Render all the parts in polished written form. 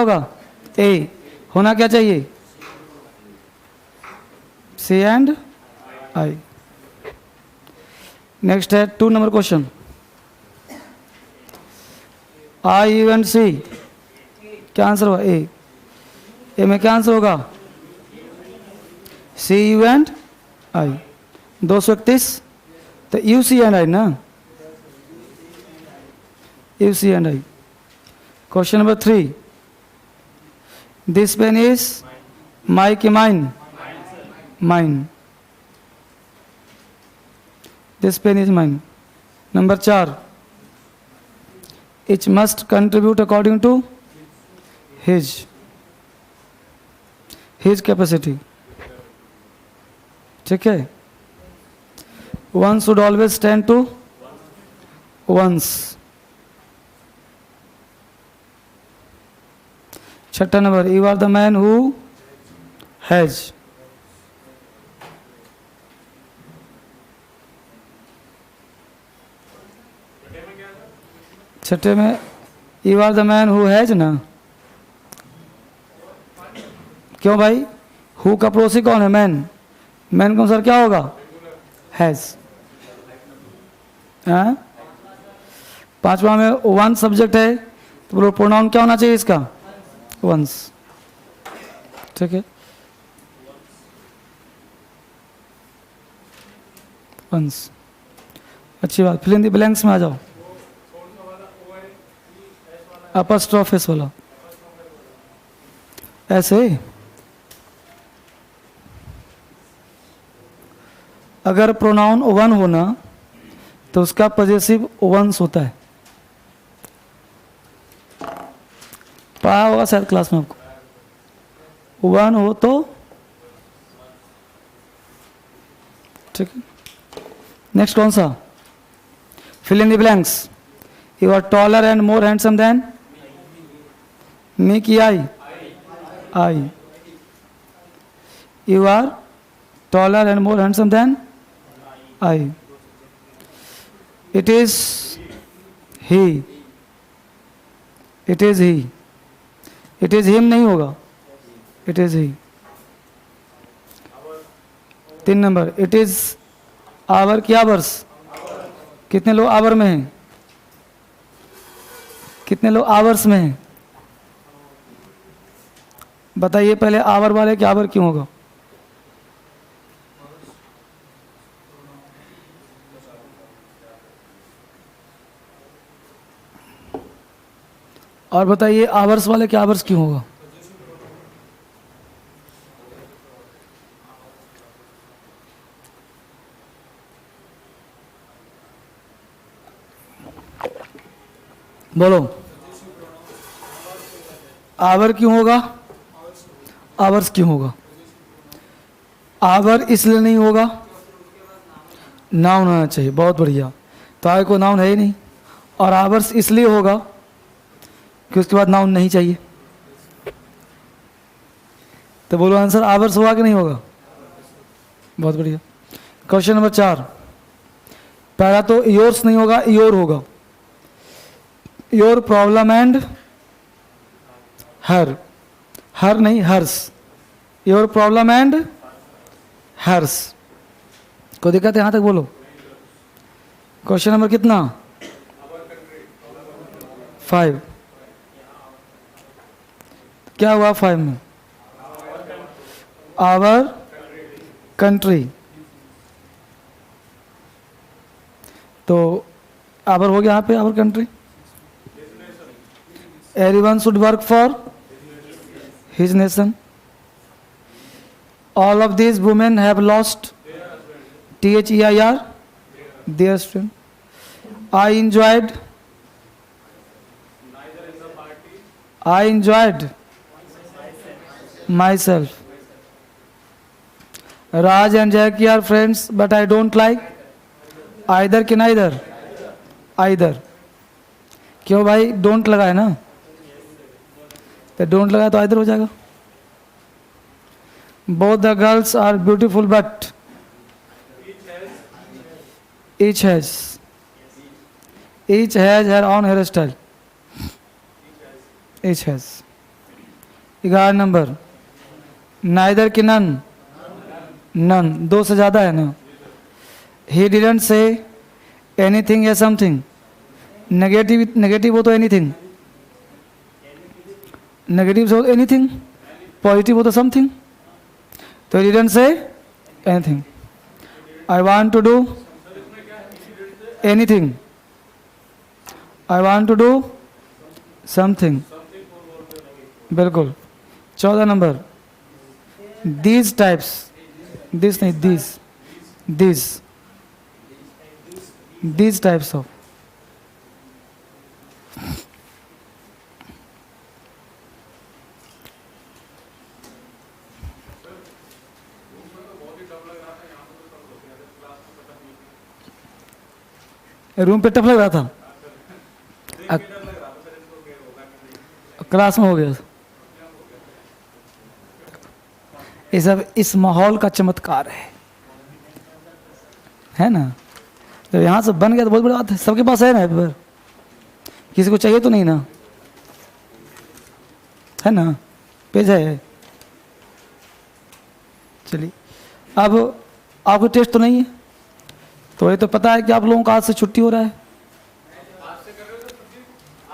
होगा? ए। होना क्या चाहिए? सी एंड आई। नेक्स्ट है 2 number question. I you and she, क्या आंसर होगा? ए। ए में क्या आंसर होगा? सी यू एंड आई। 231, तो यू सी एंड आई ना, you she and I. Question number 3, this pen is my की mine? Mine. This pen is mine. Number 4, each must contribute according to his capacity। ठीक है, one should always stand to ones। छठा number, you are the man who has। छठे में you are the man who has ना, क्यों भाई? Who का पड़ोसी कौन है? मैन। मैन का अनुसार क्या होगा? हैज। हाँ? पांचवा में वन सब्जेक्ट है, तो बोलो प्रोनाउन क्या होना चाहिए इसका? वंस। ठीक है, वंस। अच्छी बात। फिल इन द ब्लैंक्स में आ जाओ। अपस्ट्रोफिस वाला ऐसे, अगर प्रोनाउन वन होना तो उसका पॉजेसिव वंस होता है। पढ़ा होगा शायद क्लास में आपको। वन हो तो ठीक है। नेक्स्ट कौन सा? Fill in the blanks. You are taller and more handsome than me की I? I. You are taller and more handsome than I. It is he, it is he. It is him नहीं होगा, it is he. 3 number, it is our की ours. कितने लोग our में हैं? कितने लोग आवर्स में हैं? बताइए पहले, आवर वाले के आवर क्यों होगा? और बताइए आवर्स वाले के आवर्स क्यों होगा? बोलो, आवर क्यों होगा? आवर्स क्यों होगा? आवर इसलिए नहीं होगा, नाउन होना चाहिए। बहुत बढ़िया। तो आगे को नाउन है ही नहीं। और आवर्स इसलिए होगा कि उसके बाद नाउन नहीं चाहिए। तो बोलो आंसर, आवर्स होगा कि नहीं होगा? बहुत बढ़िया। क्वेश्चन नंबर 4, पहला तो योर्स नहीं होगा, योर होगा। Your problem and her. Her नहीं, hers. Your problem and hers. को दिक्कत है? यहां तक बोलो। क्वेश्चन नंबर कितना? 5। क्या हुआ 5 में? Our country. तो आवर हो गया यहाँ पे, our country. Everyone should work for his nation. All of these women have lost THEIR their strength. I enjoyed myself. Raj and Jackie are friends, but I don't like either कि neither? Either। क्यों भाई? don't लगा है ना, तो don't लगा तो either हो जाएगा। Both the girls are beautiful, but each has her own hairstyle। Each has। 11 number, neither की नन, नन, 2 से ज़्यादा है ना। ही डिडंट से एनीथिंग या समथिंग, नेगेटिव, नेगेटिव हो तो एनीथिंग, नेगेटिव से हो तो एनीथिंग, पॉजिटिव हो तो समथिंग, तो he didn't say anything. I want to do anything, I want to do something, बिल्कुल। 14 नंबर, दीज टाइप्स, दिस नहीं, these types of, रूम पे टफ लग रहा था, क्लास में हो गया। ये सब इस माहौल का चमत्कार है ना। तो यहाँ से बन गया तो बहुत बड़ी बात है। सबके पास है ना पेपर, किसी को चाहिए तो नहीं ना, है ना, पेज है। चलिए, अब आपको टेस्ट तो नहीं है, तो ये तो पता है कि आप लोगों का आज से छुट्टी हो रहा है,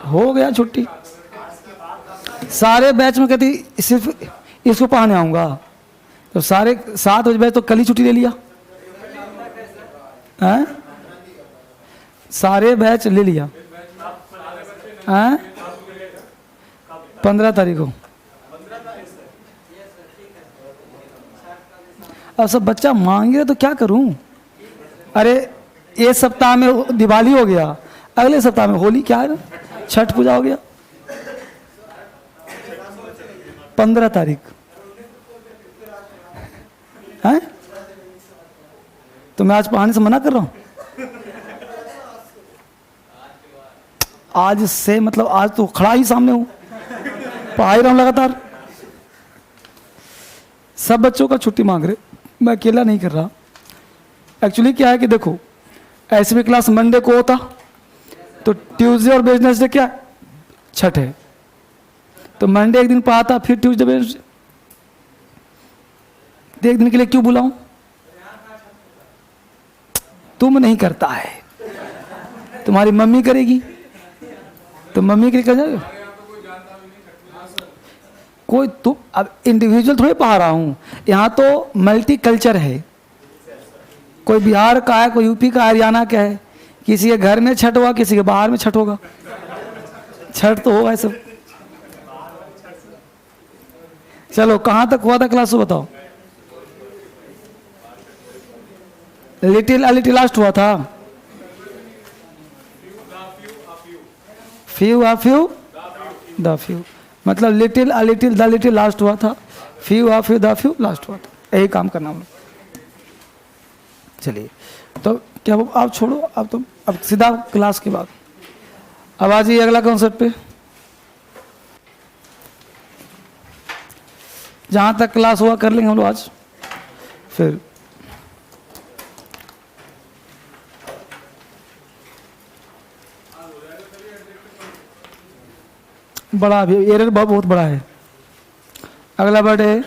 हो गया छुट्टी। सारे बैच में कहती सिर्फ इसको पढ़ाने आऊँगा, तो सारे 7 बजे बैच तो कल ही छुट्टी ले लिया हैं, सारे बैच ले लिया हैं, 15 तारीख को। अब सब बच्चा मांग रहे तो क्या करूं। अरे ये सप्ताह में दिवाली हो गया, अगले सप्ताह में होली, क्या है ना, छठ पूजा हो गया, 15 तारीख है। तो मैं आज पढ़ाने से मना कर रहा हूं। आज से मतलब आज तो खड़ा ही सामने हूं, पढ़ा ही रहा हूं लगातार। सब बच्चों का छुट्टी मांग रहे, मैं अकेला नहीं कर रहा। एक्चुअली क्या है कि देखो, ऐसे भी क्लास मंडे को होता, तो ट्यूसडे और वेडनेसडे क्या छठ है, तो मंडे एक दिन पढ़ाता, फिर ट्यूसडे वेडनेसडे, एक दिन के लिए क्यों बुलाऊं। तुम नहीं करता है, तुम्हारी मम्मी करेगी, तो मम्मी के लिए कर जाएगा कोई। तो अब इंडिविजुअल थोड़ी पढ़ा रहा हूं, यहाँ तो मल्टी कल्चर है, कोई बिहार का है, कोई यूपी का, हरियाणा का है, किसी के घर में छठ होगा, किसी के बाहर में छठ होगा, छठ तो होगा सब। चलो कहां तक हुआ था क्लास, बताओ। लिटिल लास्ट हुआ था, few uh few the few, मतलब लिटिल द लिटिल लास्ट हुआ था, few uh few the few last हुआ था। यही काम करना हम लोग। चलिए, तो क्या आप छोड़ो, अब सीधा क्लास के बाद अब आ जाइए अगला कॉन्सेप्ट पे। जहाँ तक क्लास हुआ कर लेंगे हम लोग आज, फिर बड़ा भी एरर बहुत बड़ा है। अगला वर्ड है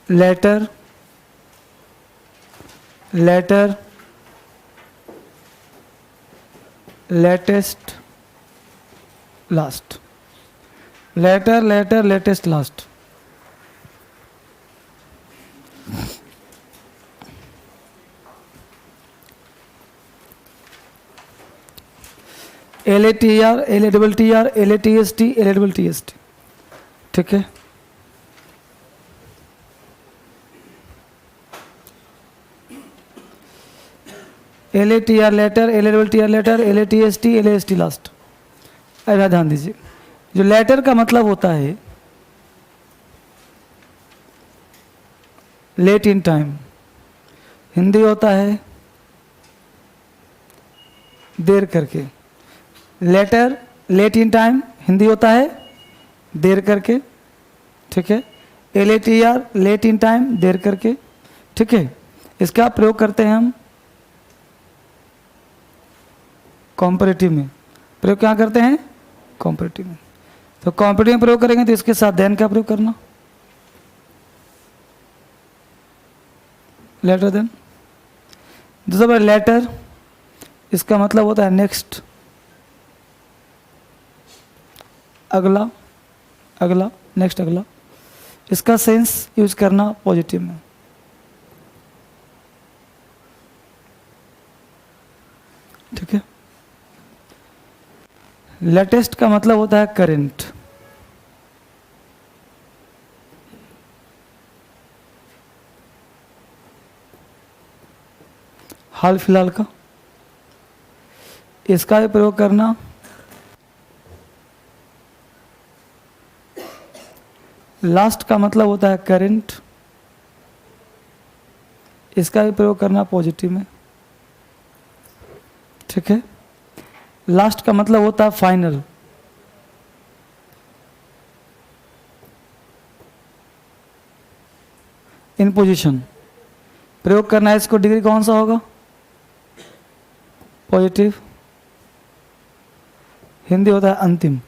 later, latter, latest, last, later, latest, last. LATR, LATTR, LATST, LATTST, ठीक है। LATR later, LATTR latter, LATST, LAST last. ऐसा ध्यान दीजिए, जो लेटर का मतलब होता है लेट इन टाइम, हिंदी होता है देर करके। Later late in time Hindi होता है देर करके, ठीक है। LATR लेट इन टाइम देर करके, ठीक है। इसका प्रयोग करते हैं हम कॉम्परेटिव में। प्रयोग क्या करते हैं? कॉम्परेटिव में। तो कॉम्पिटिटिव में प्रयोग करेंगे तो इसके साथ देन का प्रयोग करना, लेटर देन। दूसरा बार लेटर, इसका मतलब होता है नेक्स्ट, अगला, अगला, नेक्स्ट, अगला। इसका सेंस यूज करना पॉजिटिव में। ठीक है। लेटेस्ट का मतलब होता है करंट, हाल फिलहाल का, इसका भी प्रयोग करना। लास्ट का मतलब होता है करंट, इसका भी प्रयोग करना पॉजिटिव में। ठीक है। लास्ट का मतलब होता है फाइनल, इन पोजीशन, प्रयोग करना है इसको। डिग्री कौन सा होगा? पॉजिटिव। हिंदी होता है अंतिम।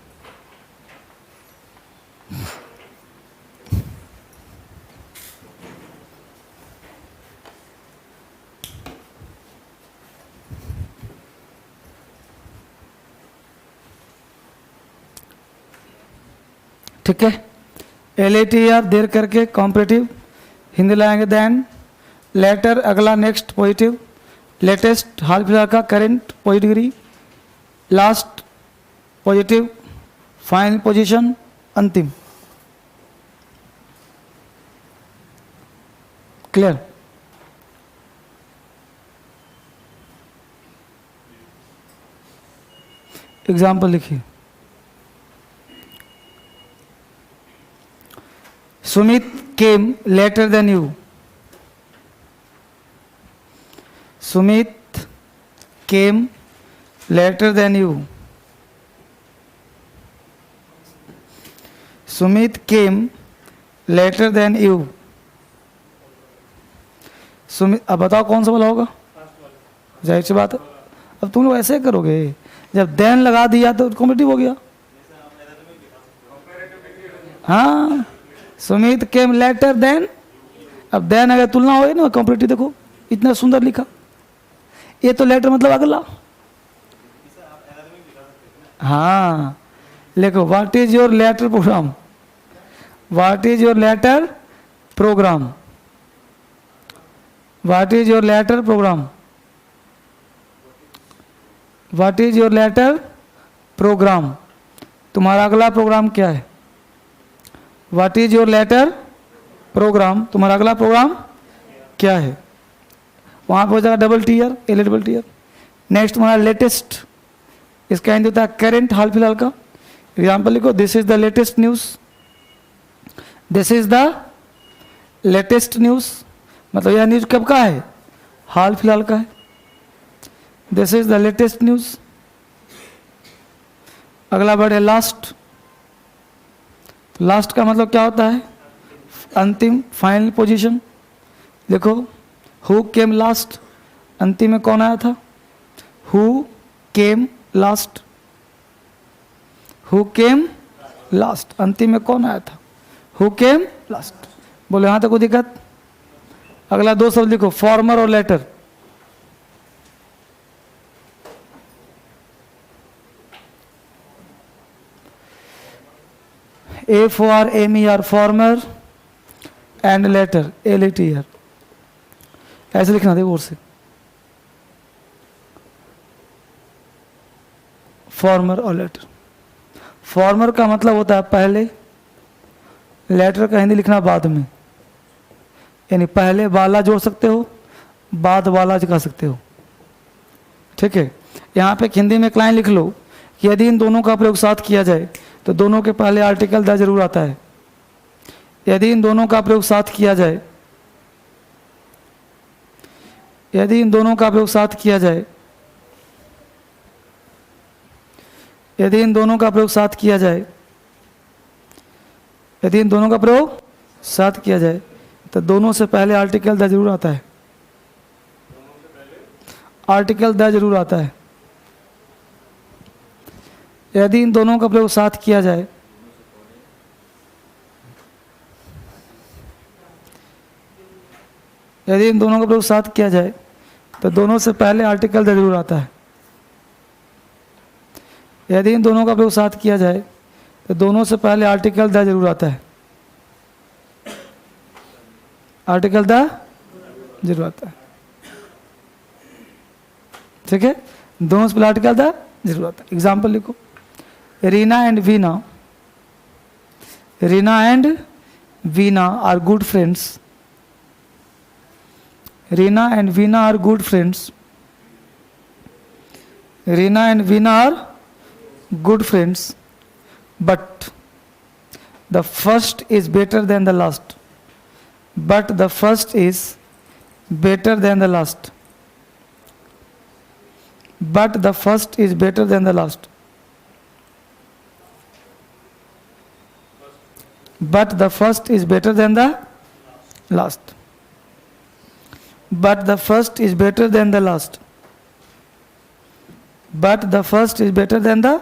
ठीक है। LATR देर करके कॉम्परेटिव, हिंदी लाएंगे देन, लेटर अगला नेक्स्ट पॉजिटिव, लेटेस्ट हाल फिलहाल का, current positive degree, last positive, final position अंतिम। क्लियर? एग्जाम्पल लिखिए। Sumit came later than you. Sumit came later than you. Sumit came later than you. Sumit, अब बताओ कौन सा वाला होगा? जाहिर सी बात है। अब तुम लोग ऐसे करोगे, जब देन लगा दिया तो कॉम्पिटिटिव हो गया। हाँ, सुमित केम लेटर देन, अब देन अगर तुलना हो ना कॉम्पिटिटिव, देखो इतना सुंदर लिखा। ये तो लेटर मतलब अगला। हाँ, लिखो what is your later programme, what is your later programme, what is your later programme, what is your later programme, तुम्हारा अगला प्रोग्राम क्या है? What is your later programme, तुम्हारा अगला प्रोग्राम क्या है? वहां पर हो जाएगा double T R, L double T R. Next तुम्हारा लेटेस्ट, इसका हिंदी होता है करंट, हाल फिलहाल का। एग्जाम्पल लिखो, this is the latest news, this is the latest news, मतलब यह न्यूज कब का है? हाल फिलहाल का है। This is the latest news. अगला वर्ड है लास्ट। लास्ट का मतलब क्या होता है? अंतिम, फाइनल पोजीशन। देखो, हु केम लास्ट, अंतिम में कौन आया था? Who came last, who came last, अंतिम में कौन आया था? Who came last. बोलो यहां तक कोई दिक्कत? अगला दो शब्द लिखो, फॉर्मर और latter. FORMER, former and latter, LATR। ऐसे लिखना देखो और से, फॉर्मर और लेटर। फॉर्मर का मतलब होता है पहले, लेटर का हिंदी लिखना बाद में, यानी पहले वाला जोड़ सकते हो, बाद वाला दिखा सकते हो। ठीक है। यहाँ पे हिंदी में एक लाइन लिख लो कि यदि इन दोनों का प्रयोग साथ किया जाए तो दोनों के पहले आर्टिकल द जरूर आता है। यदि इन दोनों का प्रयोग साथ किया जाए, यदि इन दोनों का प्रयोग साथ किया जाए, यदि इन दोनों का प्रयोग साथ किया जाए, यदि इन दोनों का प्रयोग साथ किया जाए तो दोनों से पहले आर्टिकल द जरूर आता है, आर्टिकल द जरूर आता है। यदि इन दोनों का प्रयोग साथ किया जाए, यदि इन दोनों का प्रयोग साथ किया जाए तो दोनों से पहले आर्टिकल द जरूर आता है। यदि इन दोनों का प्रयोग साथ किया जाए तो दोनों से पहले आर्टिकल द जरूर आता है। आर्टिकल द जरूर आता है, ठीक है। दोनों से पहले आर्टिकल द जरूर आता है। एग्जाम्पल लिखो, Reena and Veena, Reena and Veena are good friends. Reena and Veena are good friends. Reena and Veena are good friends, but the first is better than the last. But the first is better than the last. But the first is better than the last. But the first is better than the last. But the first is better than the last. But the first is better than the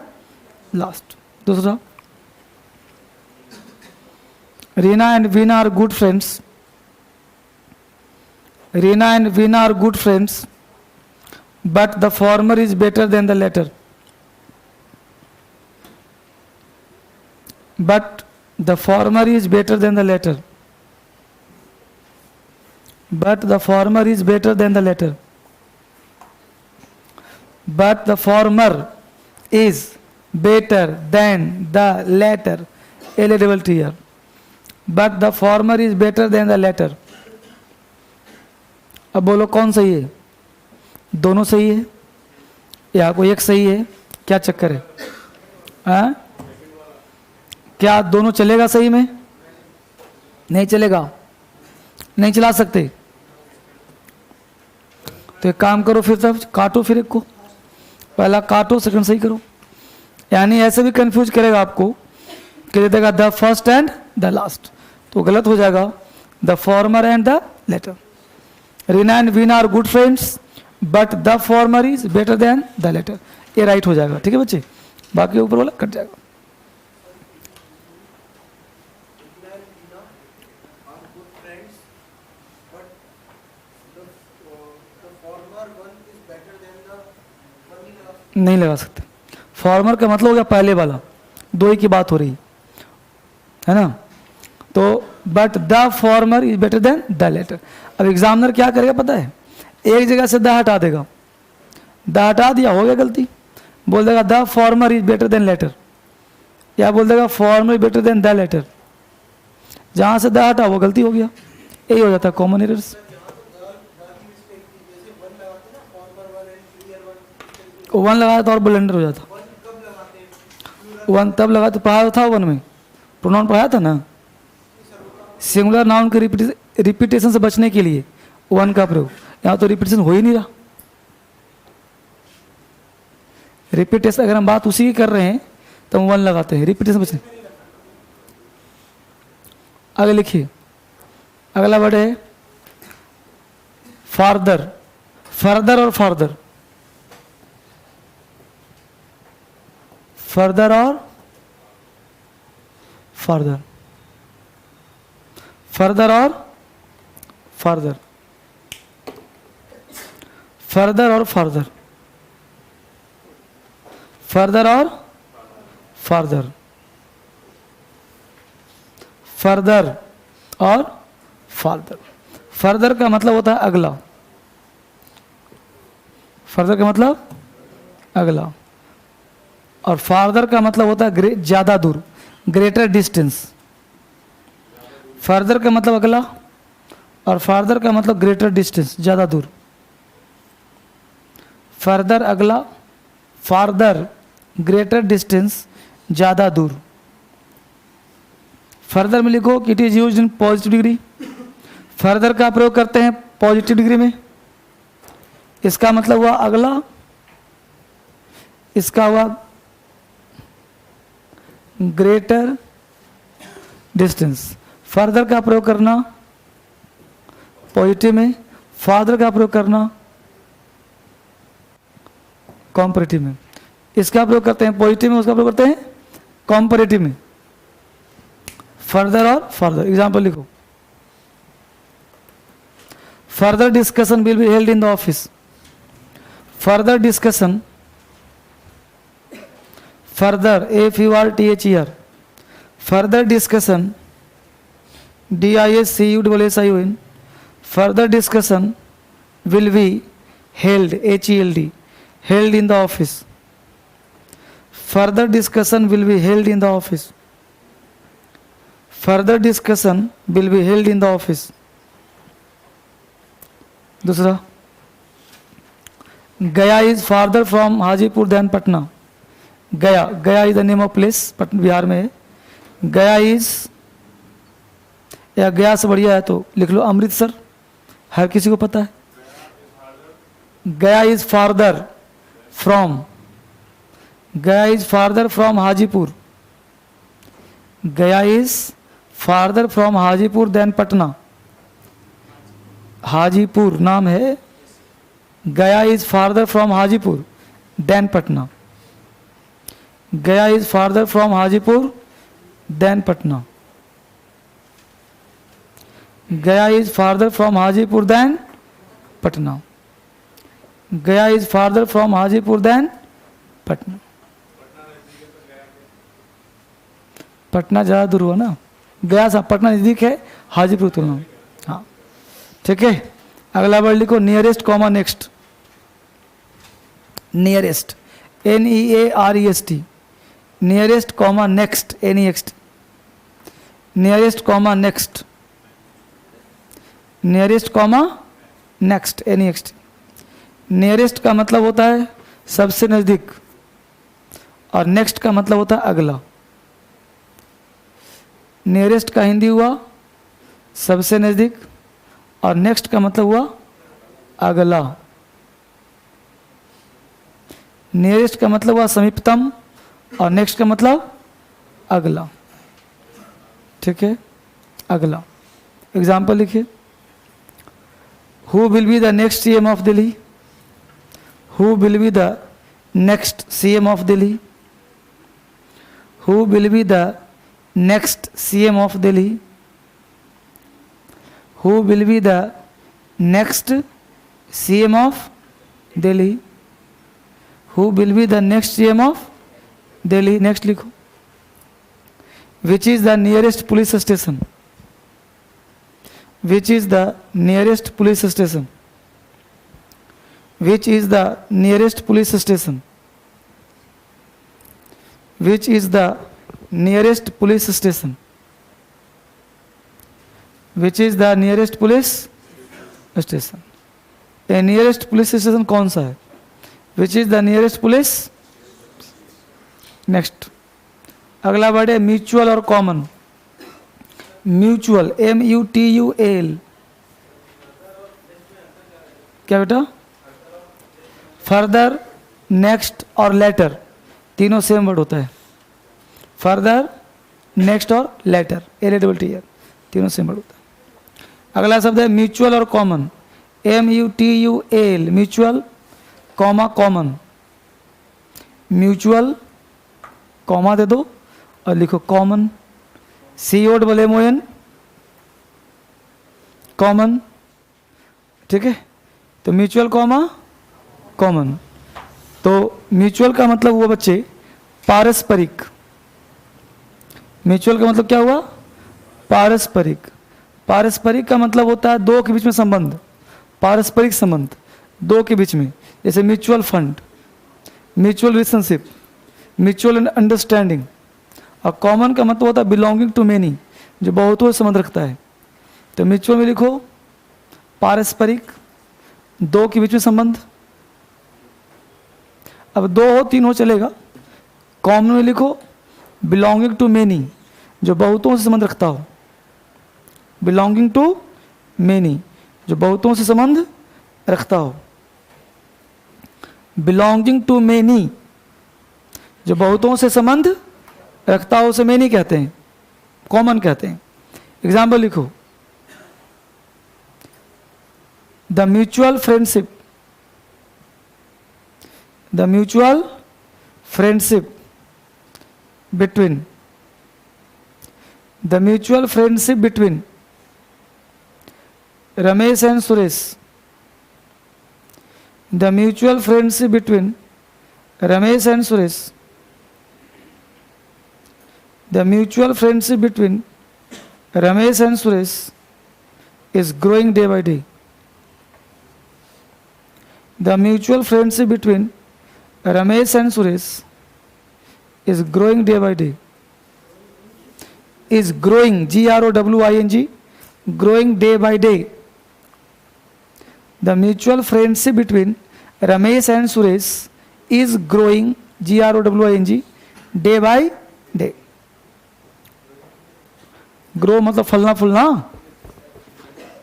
last. दूसरा, Reena and Veena are good friends. Reena and Veena are good friends, but the former is better than the latter. But the former is better than the latter. But the former is better than the latter. But the former is better than the latter. L-double T here. But the former is better than the latter. अब बोलो कौन सही है? दोनों सही है या कोई एक सही है? क्या चक्कर है? हाँ? क्या दोनों चलेगा सही में? नहीं चलेगा, नहीं चला सकते। तो एक काम करो, फिर तब काटो, फिर एक को पहला काटो, सेकंड सही करो। यानी ऐसे भी कंफ्यूज करेगा आपको कि दे देगा the first and the last, तो गलत हो जाएगा। The former and the latter. Reena and Veena are good friends but the former is better than the latter, ये राइट हो जाएगा। ठीक है बच्चे, बाकी ऊपर वाला कट जाएगा। नहीं लगा सकते। फॉर्मर का मतलब हो गया पहले वाला, दो ही की बात हो रही है ना। तो but the former is better than the latter. अब एग्जामिनर क्या करेगा पता है? एक जगह से द हटा देगा, द हटा दिया, हो गया गलती, बोल देगा the former is better than latter, या बोल देगा former is better than the latter. जहां से द हटा वो गलती हो गया, यही हो जाता है कॉमन एरर्स। वन लगाया तो और ब्लेंडर हो जाता। वन तब लगा तो पढ़ाया था, वन में प्रोनाउन पढ़ाया था ना। सिंगुलर नाउन के रिपीटेशन से बचने के लिए वन का प्रयोग, यहाँ तो रिपीटेशन हो ही नहीं रहा। रिपीटेशन अगर हम बात उसी की कर रहे हैं तो हम वन लगाते हैं, रिपीटेशन बचने। आगे लिखिए, अगला वर्ड है फार्दर। फर्दर और फार्दर, फर्दर और फार्दर, फर्दर और फार्दर, फर्दर और फार्दर, फर्दर और फार्दर, फर्दर और फार्दर। फर्दर का मतलब होता है अगला, फर्दर का मतलब अगला, और फार्दर का मतलब होता है ज्यादा दूर, ग्रेटर डिस्टेंस। फर्दर का मतलब अगला और फार्दर का मतलब ग्रेटर डिस्टेंस, ज्यादा दूर। फर्दर अगला, फार्दर ग्रेटर डिस्टेंस, ज्यादा दूर। फर्दर में लिखो कि it is used in positive degree. Further का प्रयोग करते हैं पॉजिटिव डिग्री में। इसका मतलब हुआ अगला, इसका हुआ ग्रेटर डिस्टेंस। फर्दर का प्रयोग करना पॉजिटिव में, फादर का प्रयोग करना कॉम्परेटिव में। इसका प्रयोग करते हैं पॉजिटिव में, उसका प्रयोग करते हैं कॉम्परेटिव में। फर्दर और फादर। एग्जाम्पल लिखो, Further discussion will be held in the office. Further discussion. Further, F-U-R-T-H-E-R. Further discussion, D-I-S-C-U-S-S-I-O-N. Further discussion will be held, H-E-L-D, held in the office. Further discussion will be held in the office. Further discussion will be held in the office. दूसरा, गया is farther from Hajipur than Patna. गया, गया is the name of place, Patna Bihar में है. Gaya is, या गया से बढ़िया है तो लिख लो अमृतसर, हर किसी को पता है. Gaya is farther from, Gaya is farther from Hajipur. Gaya is farther from Hajipur than Patna. Hajipur नाम है. Gaya is farther from Hajipur than Patna. Gaya is farther from Hajipur than Patna. Gaya is farther from Hajipur than Patna. Gaya is farther from Hajipur than Patna. Patna ज़्यादा दूर हुआ ना, गया से पटना नज़दीक है, हाजीपुर तुलना. हाँ ठीक है. अगला वर्ड लिखो nearest comma next. Nearest, N-E-A-R-E-S-T. Nearest comma next, N-E-X-T. Nearest comma next. Nearest comma next, N-E-X-T. Nearest का मतलब होता है सबसे नज़दीक, और नेक्स्ट का मतलब होता है अगला. नियरेस्ट का हिंदी हुआ सबसे नज़दीक, और नेक्स्ट का मतलब हुआ अगला. नियरेस्ट का मतलब हुआ समीपतम, और नेक्स्ट का मतलब अगला. ठीक है, अगला. एग्जाम्पल लिखिए. Who will be the next CM of Delhi. Who will be the next CM of Delhi. Who will be the next CM of Delhi. Who will be the next CM of Delhi. Who will be the next CM of Delhi. Next लिखो. Which is the nearest police station. Which is the nearest police station. Which is the nearest police station. Which is the nearest police station. Which is the nearest police station. ये nearest police station कौन सा है. Which is the nearest police. Next, अगला word है mutual और common. Mutual, MUTUAL. क्या बेटा. Further, next और लेटर, तीनों सेम वर्ड होता है. फर्दर, नेक्स्ट और लेटर, LATTER, तीनों सेम वर्ड होता है. अगला शब्द है म्यूचुअल और common. MUTUAL, mutual comma common. Mutual comma दे दो और लिखो कॉमन. COMMON, common. ठीक है, तो म्यूचुअल कॉमा कॉमन. तो म्यूचुअल का मतलब हुआ बच्चे पारस्परिक. म्यूचुअल का मतलब क्या हुआ. पारस्परिक. पारस्परिक का मतलब होता है दो के बीच में संबंध. पारस्परिक संबंध दो के बीच में, जैसे mutual fund, mutual relationship, mutual understanding. और कॉमन का मतलब होता है बिलोंगिंग टू मेनी, जो बहुतों से संबंध रखता है. तो म्यूचुअल में लिखो पारस्परिक, दो के बीच में संबंध. अब दो हो तीन हो चलेगा. कॉमन में लिखो बिलोंगिंग टू मेनी, जो बहुतों से संबंध रखता हो. बिलोंगिंग टू मेनी, जो बहुतों से संबंध रखता हो. बिलोंगिंग टू मेनी, जो बहुतों से संबंध रखता हो, उसे मेनी कहते हैं, कॉमन कहते हैं. एग्जाम्पल लिखो. The mutual friendship. The mutual friendship between. The mutual friendship between Ramesh and Suresh. The mutual friendship between Ramesh and Suresh. The mutual friendship between Ramesh and Suresh is growing day by day. The mutual friendship between Ramesh and Suresh is growing day by day. Is growing, Growing, growing day by day. The mutual friendship between Ramesh and Suresh is growing, Growing, day by day. Grow मतलब फलना फूलना,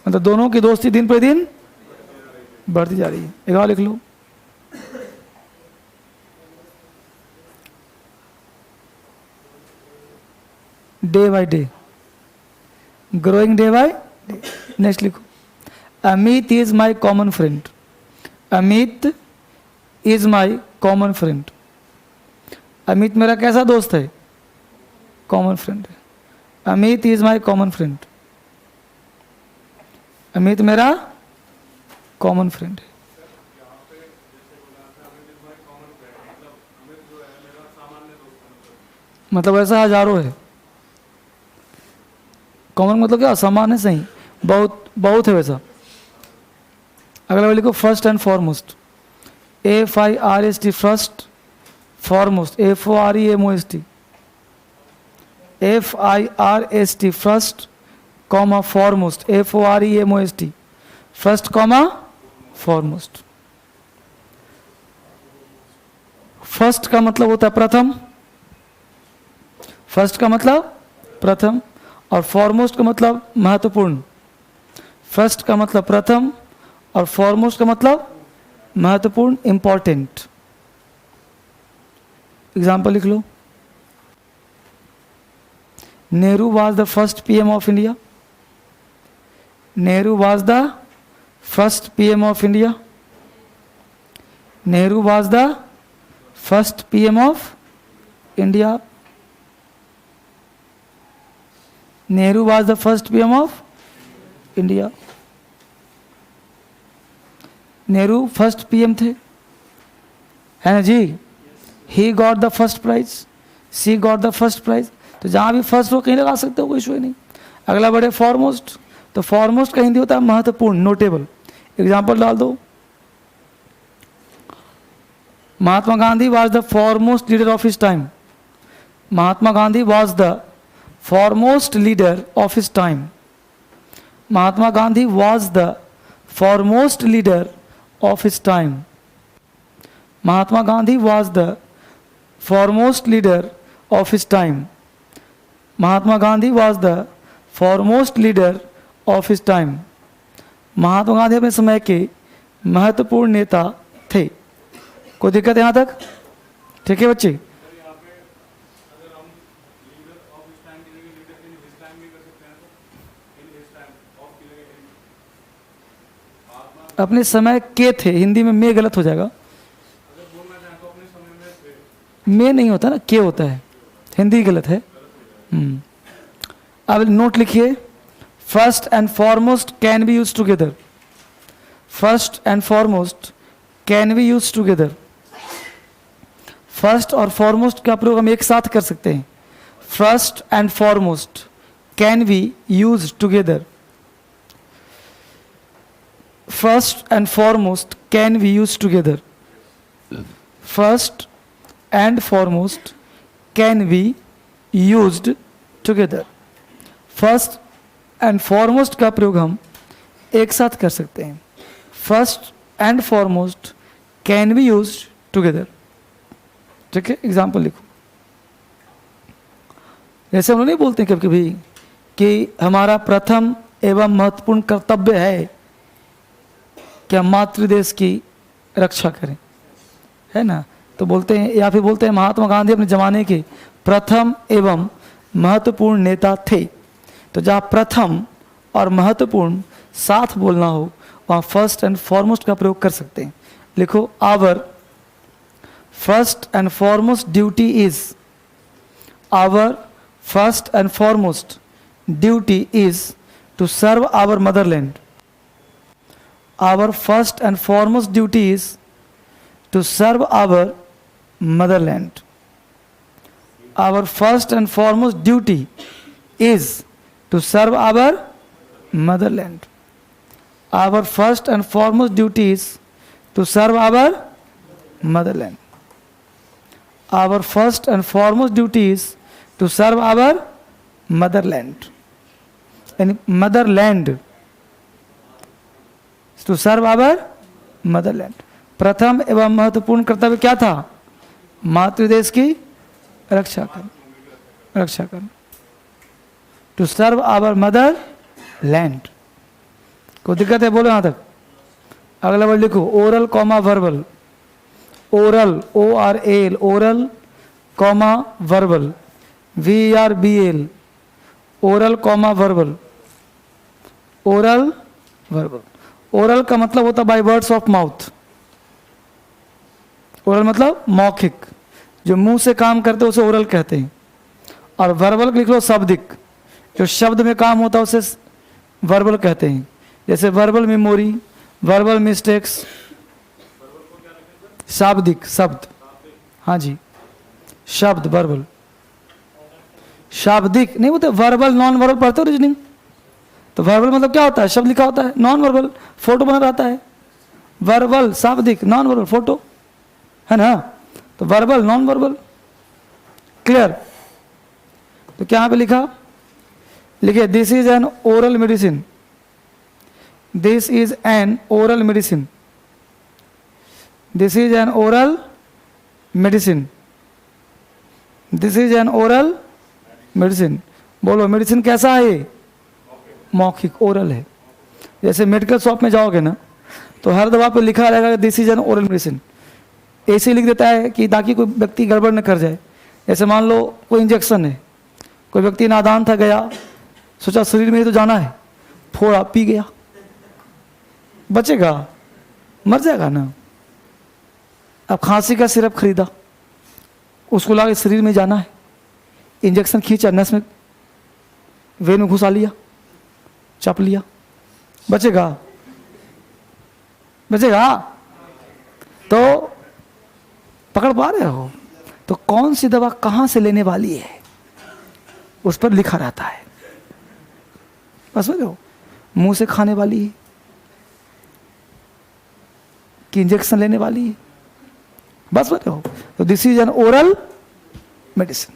मतलब दोनों की दोस्ती दिन पर दिन बढ़ती जा रही है. एक और लिख लो. Day by day, growing day by day. Next लिखो. Amit is my common friend. Amit is my common friend. Amit मेरा कैसा दोस्त है? कॉमन फ्रेंड है. Amit is my common friend. Amit मेरा कॉमन फ्रेंड है. मतलब ऐसा हजारों है. कॉमन मतलब क्या? सामान्य से ही बहुत बहुत है वैसा. अगला वाले लिखो first and foremost. FIRST first, foremost FOREMOST. FIRST first comma foremost FOREMOST. First comma foremost. First का मतलब होता है प्रथम. फर्स्ट का मतलब प्रथम और फॉरमोस्ट का मतलब महत्वपूर्ण. फर्स्ट का मतलब प्रथम और फॉरमोस्ट का मतलब महत्वपूर्ण, इंपॉर्टेंट. एग्जाम्पल लिख लो. Nehru was the first PM of India. Nehru was the first PM of India. Nehru was the first PM of India. Nehru was the first PM of India. Nehru first PM थे, है ना जी. He got the first prize, she got the first prize. तो जहाँ भी first हो कहीं लगा सकते हो, कोई इशू नहीं. अगला बढ़े फॉरमोस्ट. तो फॉरमोस्ट का हिंदी होता है महत्वपूर्ण, नोटेबल. एग्जाम्पल डाल दो. Mahatma Gandhi was the foremost leader of his time. Mahatma Gandhi was the foremost leader of his time. Mahatma Gandhi was the foremost leader of his time. Mahatma Gandhi was the foremost leader of his time. Mahatma Gandhi was the foremost leader of his time. Mahatma Gandhi अपने समय के महत्वपूर्ण नेता थे. कोई दिक्कत है यहाँ तक? ठीक है बच्चे. अपने समय के थे, हिंदी में मैं गलत हो जाएगा. मैं नहीं होता ना, के होता है. हिंदी गलत है. अब नोट लिखिए. First and foremost can be use together. First and foremost can be use together. First और फॉरमोस्ट का प्रयोग हम एक साथ कर सकते हैं. First and foremost can be use together. First and foremost can be used together. First and foremost can be used together. First and foremost का प्रयोग हम एक साथ कर सकते हैं. First and foremost can be used together. ठीक है. एग्जाम्पल लिखो. जैसे हम लोग नहीं बोलते कभी कभी कि हमारा प्रथम एवं महत्वपूर्ण कर्तव्य है कि हम मातृदेश की रक्षा करें, है ना. तो बोलते हैं, या फिर बोलते हैं महात्मा गांधी अपने ज़माने के प्रथम एवं महत्वपूर्ण नेता थे. तो जहाँ प्रथम और महत्वपूर्ण साथ बोलना हो वहाँ फर्स्ट एंड फॉरमोस्ट का प्रयोग कर सकते हैं. लिखो. Our first and foremost duty is. Our first and foremost duty is to serve our motherland. our first and foremost duty is to serve our motherland. Our first and foremost duty is to serve our motherland. Our first and foremost duty is to serve our motherland. Our first and foremost duty is to serve our motherland. And motherland, to serve our motherland. प्रथम एवं महत्वपूर्ण कर्तव्य क्या था? मातृदेश की रक्षा करना. To serve our motherland. कोई दिक्कत है? बोलो यहां तक. अगला वर्ड लिखो. Oral comma verbal. Oral ORAL oral comma verbal VERBAL. Oral comma verbal. Oral verbal. Oral का मतलब होता है by words of mouth. Oral मतलब मौखिक, जो मुंह से काम करते हैं उसे ओरल कहते हैं. और वर्बल लिख लो शाब्दिक, जो शब्द में काम होता है उसे वर्बल कहते हैं. जैसे वर्बल मेमोरी, वर्बल मिस्टेक्स. शाब्दिक शब्द. हाँ जी, शब्द वर्बल. शाब्दिक नहीं बोलते. वर्बल नॉन वर्बल पढ़ते हो रीजनिंग, तो वर्बल मतलब क्या होता है? शब्द लिखा होता है. नॉन वर्बल फोटो बना रहता है. वर्बल शाब्दिक, नॉन वर्बल फोटो, है ना? तो वर्बल नॉन वर्बल. क्लियर? तो क्या यहां पे लिखा? लिखिए this is an oral medicine. This is an oral medicine. This is an oral medicine. This is an oral medicine. बोलो मेडिसिन कैसा है? ये मौखिक, ओरल है. जैसे मेडिकल शॉप में जाओगे ना, तो हर दवा पे लिखा रहेगा this is an oral medicine. ऐसे लिख देता है कि ताकि कोई व्यक्ति गड़बड़ न कर जाए. जैसे मान लो कोई इंजेक्शन है, कोई व्यक्ति नादान था, गया, सोचा शरीर में ही तो जाना है, फोड़ा, पी गया, बचेगा? मर जाएगा ना. अब खांसी का सिरप खरीदा, उसको लगा शरीर में जाना है, इंजेक्शन खींचा, नस में, वेन में घुसा लिया, चप लिया, बचेगा? बचेगा? तो पकड़ पा रहे हो? तो कौन सी दवा कहां से लेने वाली है उस पर लिखा रहता है. बस बोलो मुंह से खाने वाली है कि इंजेक्शन लेने वाली है. बस बोलो. तो this is an oral medicine.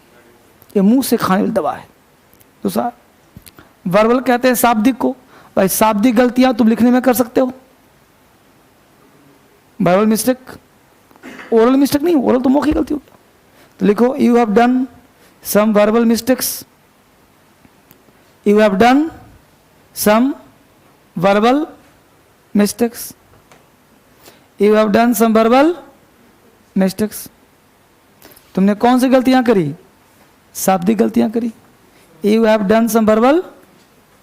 ये मुंह से खाने वाली दवा है. दूसरा वर्बल कहते हैं शाब्दिक को. भाई शाब्दिक गलतियां तुम लिखने में कर सकते हो. वर्बल मिस्टेक, ओरल मिस्टेक नहीं. ओरल तो मौखिक गलती होगी. तो लिखो you have done some verbal mistakes. You have done some verbal mistakes. You have done some verbal mistakes. तुमने कौन सी गलतियां करी? शाब्दिक गलतियां करी. You have done some verbal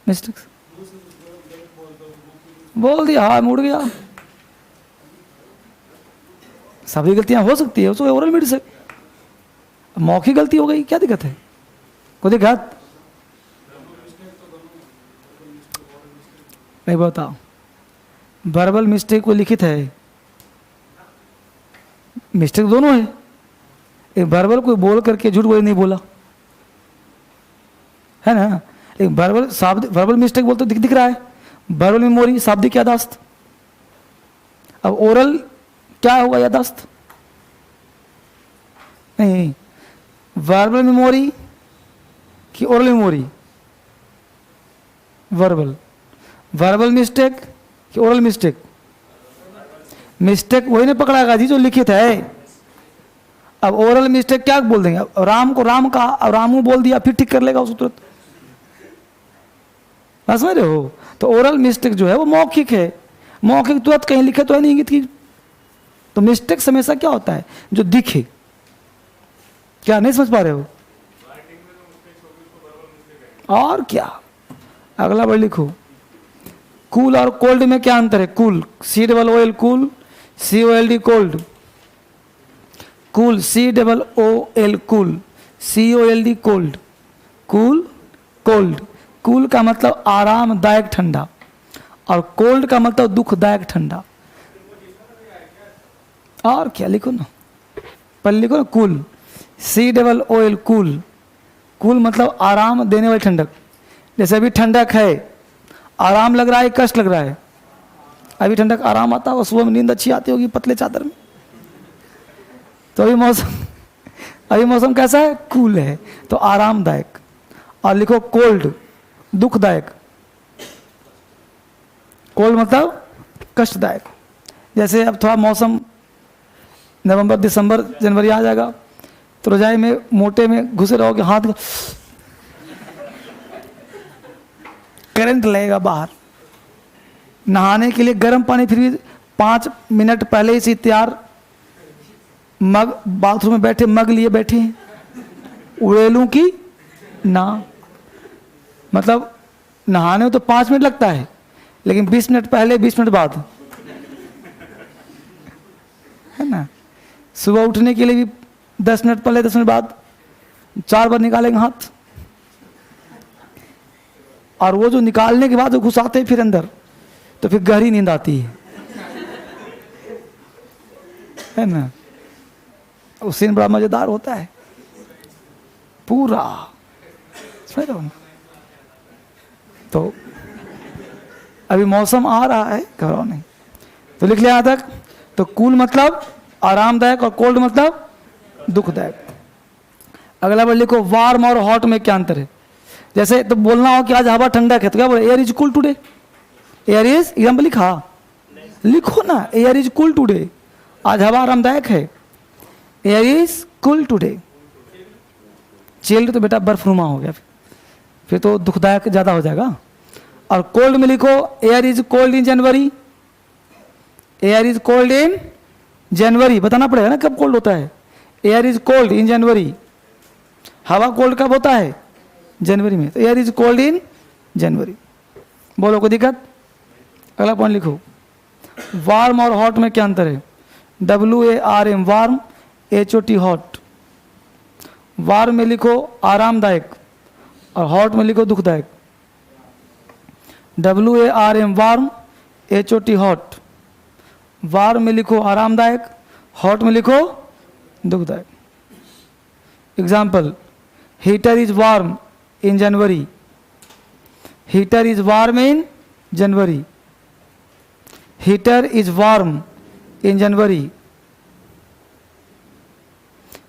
mistakes. बोल दिया, हाँ मुड़ गया. शाब्दिक गलतियां हो सकती है, उसको ओरल मिस्टेक. मौखिक गलती हो गई, क्या दिक्कत है? कोई दिक्कत नहीं? बताओ. वर्बल मिस्टेक को लिखित है, मिस्टेक दोनों है. एक वर्बल कोई बोल करके झूठ बोल नहीं बोला, है ना? एक वर्बल शाब्दिक, वर्बल मिस्टेक बोलते दिख रहा है. वर्बल मेमोरी, शाब्दिक यादाश्त. अब ओरल क्या होगा? यादाश्त नहीं. वर्बल मेमोरी कि oral memory? Verbal. Verbal mistake कि ओरल मिस्टेक? मिस्टेक वही नहीं पकड़ाएगा जी जो लिखित है. अब ओरल मिस्टेक क्या बोल देंगे? राम को राम कहा और रामू बोल दिया, फिर ठीक कर लेगा उसको तुरंत. समझ रहे हो? तो ओरल मिस्टेक जो है वो मौखिक है. मौखिक तुरंत कहीं लिखे तो है नहीं इंगित की. तो मिस्टेक हमेशा क्या होता है? जो दिखे. क्या नहीं समझ पा रहे हो? और क्या? अगला वर्ड लिखो. कूल और कोल्ड में क्या अंतर है? Cool COOL cool, COLD cold. Cool COOL cool, COLD cold. Cool cold. Cool का मतलब आरामदायक ठंडा, और कोल्ड का मतलब दुखदायक ठंडा। और क्या लिखो ना, पर लिखो ना कूल, COOL कूल। कूल मतलब आराम देने वाली ठंडक। जैसे अभी ठंडक है, आराम लग रहा है, कष्ट लग रहा है। अभी ठंडक आराम आता है, सुबह में नींद अच्छी आती होगी पतले चादर में। तो अभी मौसम कैसा है? कूल है, तो आरामदायक। और लिखो कोल्ड, दुखदायक। कोल्ड मतलब कष्टदायक। जैसे अब थोड़ा मौसम नवंबर दिसंबर जनवरी आ जाएगा तो रजाई में मोटे में घुसे रहोगे, हाथ करंट लगेगा बाहर। नहाने के लिए गर्म पानी फिर भी 5 मिनट पहले ही से तैयार, मग बाथरूम में बैठे, मग लिए बैठे हैं, उड़ेलू की ना। मतलब नहाने में तो 5 मिनट लगता है, लेकिन 20 मिनट पहले 20 मिनट बाद, है ना। सुबह उठने के लिए भी 10 मिनट पहले 10 मिनट बाद, 4 बार निकालेंगे हाथ। और वो जो निकालने के बाद जो घुसाते हैं फिर अंदर, तो फिर गहरी नींद आती है ना। उस सीन बड़ा मजेदार होता है पूरा, समझ रहे हो ना। तो अभी मौसम आ रहा है, घबराओ नहीं। तो लिख लिया यहाँ तक। तो कूल मतलब आरामदायक और कोल्ड मतलब दुखदायक। अगला बार लिखो वार्म और हॉट में क्या अंतर है। जैसे तो बोलना हो कि आज हवा ठंडक है तो क्या बोले? Air is cool today. Air is example लिखा, लिखो ना, एयर इज कूल टुडे। आज हवा आरामदायक है, air is cool today. Chilled तो बेटा बर्फनुमा हो गया, फिर तो दुखदायक ज़्यादा हो जाएगा। और कोल्ड में लिखो air is cold in January. Air is cold in January, बताना पड़ेगा ना कब कोल्ड होता है। Air is cold in January, हवा कोल्ड कब होता है? जनवरी में। तो air is cold in January. बोलो कोई दिक्कत? अगला पॉइंट लिखो, वार्म और हॉट में क्या अंतर है। WARM warm, HOT hot. Warm में लिखो आरामदायक और हॉट में लिखो दुखदायक। WARM warm, HOT hot. Warm में लिखो आरामदायक, हॉट में लिखो दुखदायक। Example, heater is warm in January. Heater is warm in January. Heater is warm in January.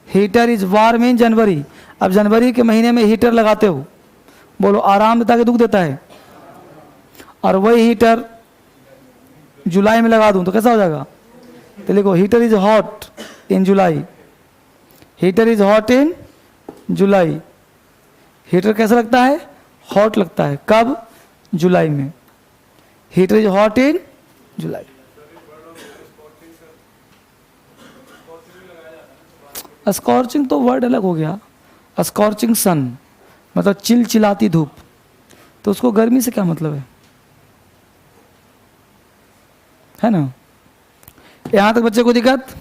Heater is warm in January. अब जनवरी के महीने में हीटर लगाते हो, बोलो आराम देता है कि दुख देता है? और वही हीटर जुलाई में लगा दूं तो कैसा हो जाएगा? तो लिखो heater is hot in July. Heater is hot in July. Heater कैसा लगता है? हॉट लगता है। कब? जुलाई में। Heater is hot in July. Scorching तो वर्ड अलग हो गया। स्कॉर्चिंग सन मतलब चिलचिलाती धूप, तो उसको गर्मी से क्या मतलब है ना। यहाँ तक बच्चे को दिक्कत?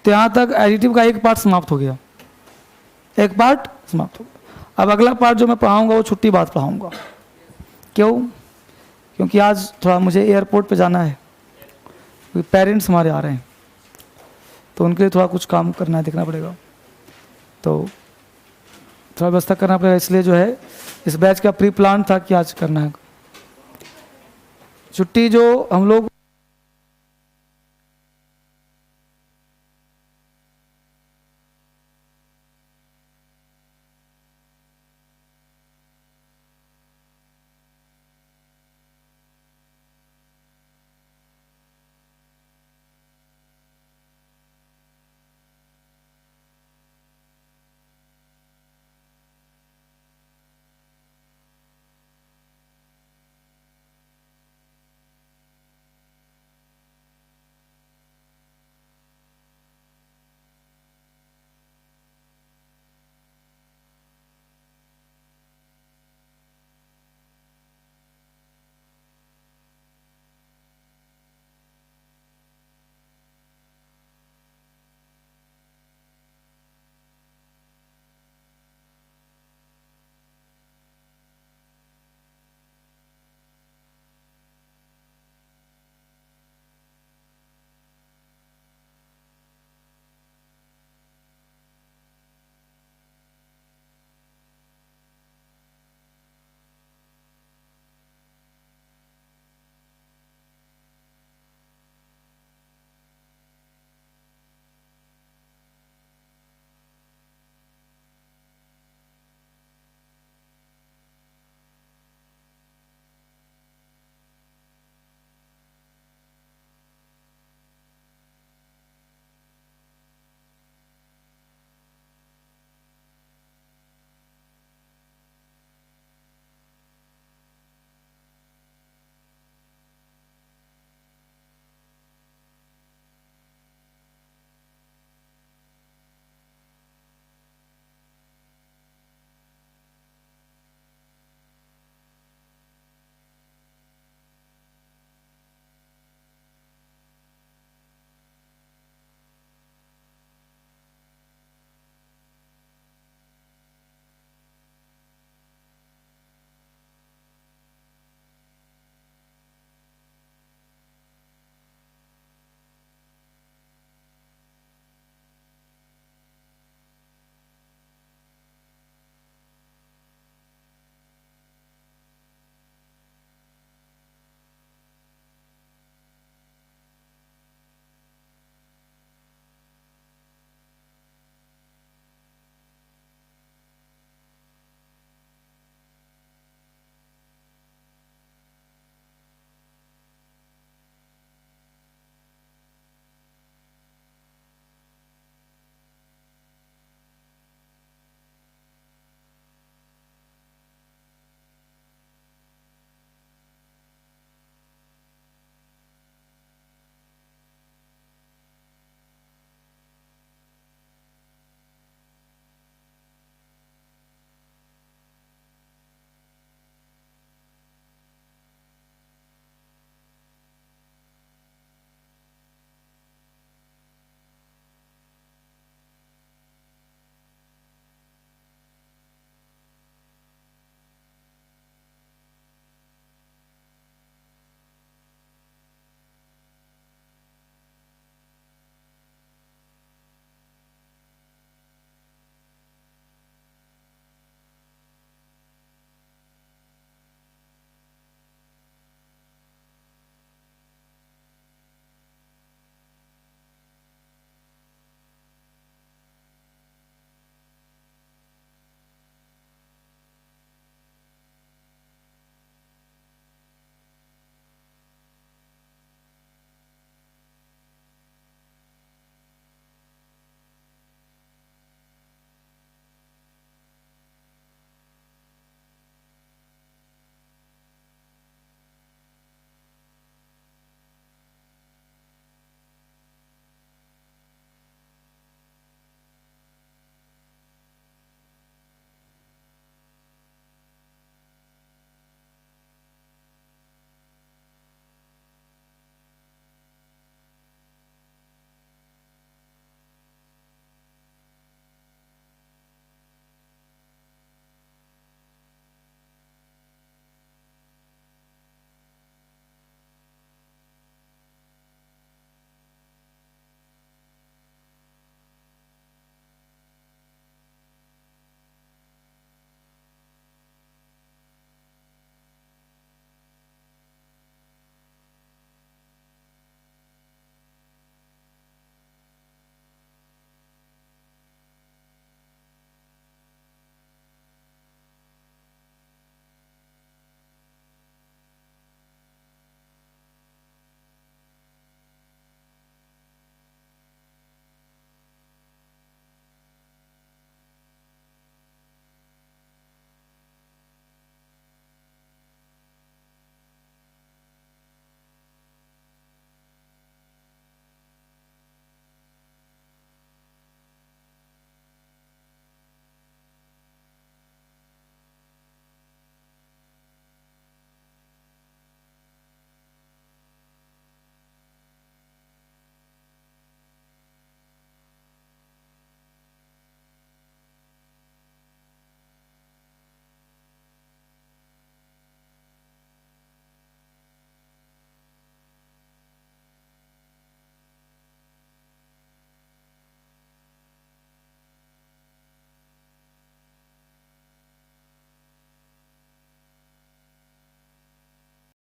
तो यहाँ तक एडिटिव का एक पार्ट समाप्त हो गया, एक पार्ट समाप्त हो गया। अब अगला पार्ट जो मैं पढ़ाऊंगा वो छुट्टी बाद पढ़ाऊंगा। क्यों? क्योंकि आज थोड़ा मुझे एयरपोर्ट पे जाना है, क्योंकि पेरेंट्स हमारे आ रहे हैं, तो उनके लिए थोड़ा कुछ काम करना है, देखना पड़ेगा, तो थोड़ा व्यवस्था करना पड़ेगा। इसलिए जो है इस बैच का प्री प्लान था कि आज करना है। छुट्टी जो हम लोग